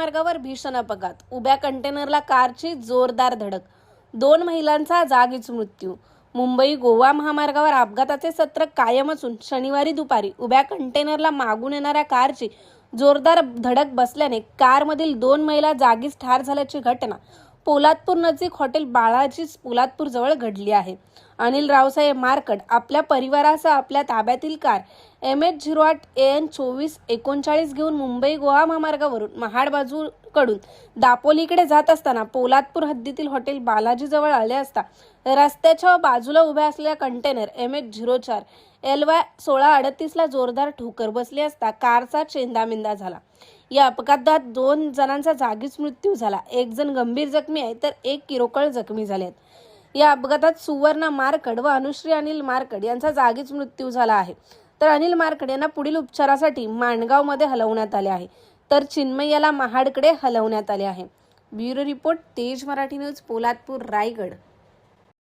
महामार्गावर भीषण अपघात, उभ्या कंटेनरला कारची जोरदार धडक, 2 महिलांचा जागीच मृत्यू। मुंबई गोवा महामार्गावर अपघाताचे सत्र कायम असून शनिवारी दुपारी उभ्या कंटेनरला मागून येणाऱ्या कारची जोरदार धडक बसल्याने कारमधील 2 महिला जागीच ठार झाल्याची घटना पोलादपूर नजीक हॉटेल बाळाजी पोलादपूर जवळ घडली आहे। अनिल रावसाहेब मारकड आपल्या परिवारासह आपल्या ताब्यातील कार MH08 AN 2439 घेऊन मुंबई गोवा महामार्गावरून महाड बाजूकडून दापोलीकडे जात असताना पोलादपूर हद्दीतील हॉटेल बालाजी जवळ आले असता रस्त्याच्या बाजूला उभ्या असलेल्या कंटेनर MH04 LY 1638 ला जोरदार ठोकर बसली असता कारचा चेंदामेंदा झाला। या अपघातात 2 जणांचा जागीच मृत्यू झाला, 1 जण गंभीर जखमी आहे तर 1 किरकोळ जखमी झाले आहेत। या अपघातात सुवर्णा मारकड व अनुश्री अनिल मारकड यांचा जागीच मृत्यू झाला आहे, तर अनिल मारकड यांना पुढील उपचारासाठी माणगावमध्ये हलवण्यात आले आहे, तर चिन्मय याला महाडकडे हलवण्यात आले आहे। ब्युरो रिपोर्ट, तेज मराठी न्यूज, पोलादपूर, रायगड।